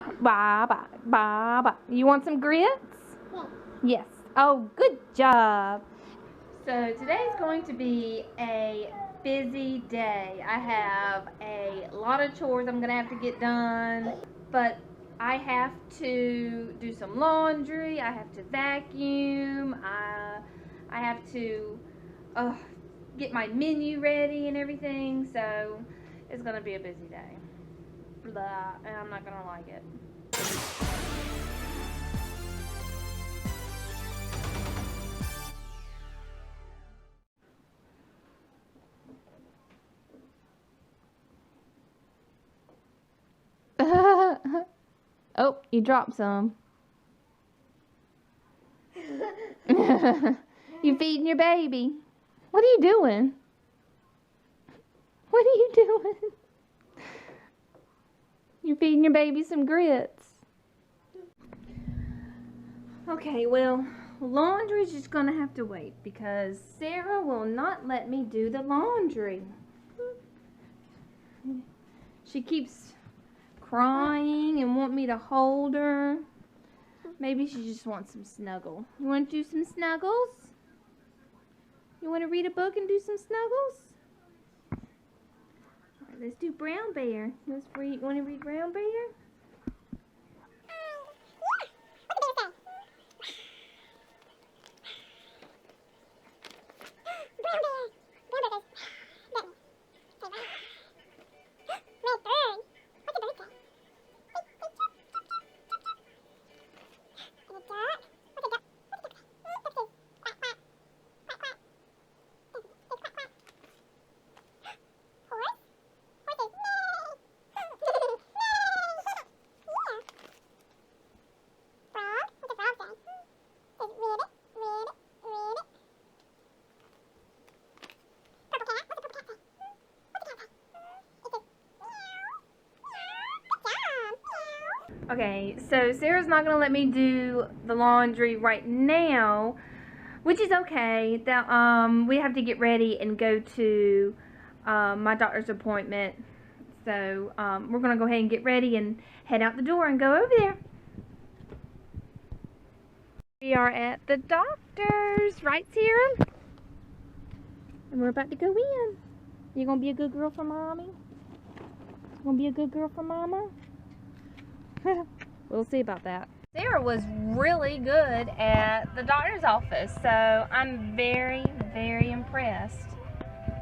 Baba, Baba. You want some grits? Yes. Oh, good job. So today's going to be a busy day. I have a lot of chores I'm going to have to get done, but I have to do some laundry. I have to vacuum. I have to get my menu ready and everything. So it's going to be a busy day. Blah, and I'm not going to like it. Oh, you dropped some. You feeding your baby. What are you doing? What are you doing? You're feeding your baby some grits. Okay, well, laundry's just gonna have to wait because Sarah will not let me do the laundry. She keeps crying and want me to hold her. Maybe she just wants some snuggle. You want to do some snuggles? You want to read a book and do some snuggles? All right, let's do Brown Bear. Let's read. Want to read Brown Bear? Okay, so Sarah's not going to let me do the laundry right now, which is okay. We have to get ready and go to my doctor's appointment. So we're going to go ahead and get ready and head out the door and go over there. We are at the doctor's, right, Sarah? And we're about to go in. You going to be a good girl for Mommy? You going to be a good girl for Mama? We'll see about that. Sarah was really good at the doctor's office, so I'm very, very impressed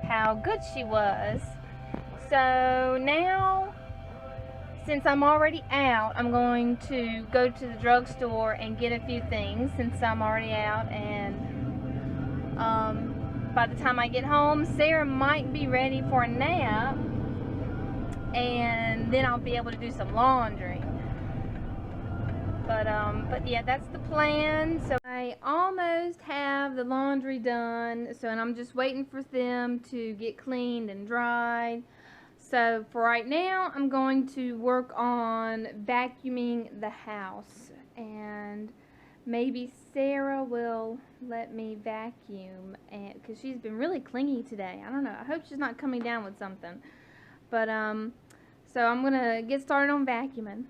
how good she was. So now, since I'm already out, I'm going to go to the drugstore and get a few things since I'm already out, and by the time I get home, Sarah might be ready for a nap, and then I'll be able to do some laundry. But yeah, that's the plan. So I almost have the laundry done, and I'm just waiting for them to get cleaned and dried. So for right now, I'm going to work on vacuuming the house, and maybe Sarah will let me vacuum, and because she's been really clingy today. I don't know. I hope she's not coming down with something. But so I'm gonna get started on vacuuming.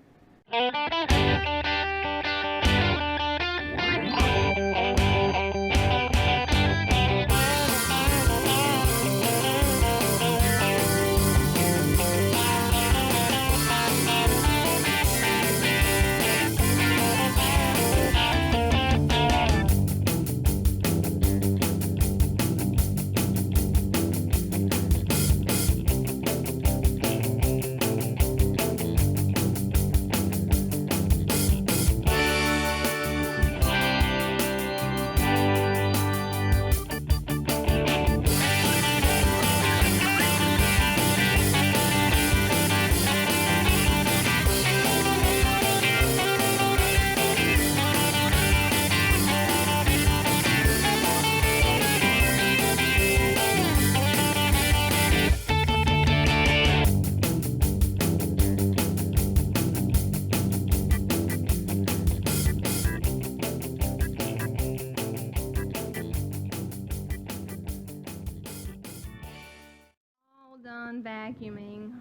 All done vacuuming.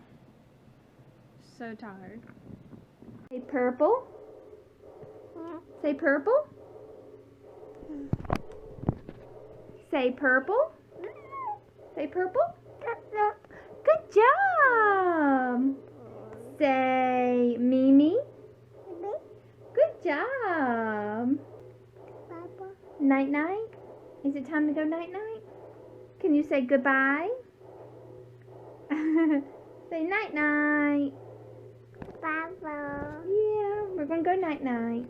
So tired. Say purple. Say purple. Say purple. Say purple. Good job. Say Mimi. Good job. Night night. Is it time to go night night? Can you say goodbye? Say night night. Bye. Yeah, we're gonna go night night.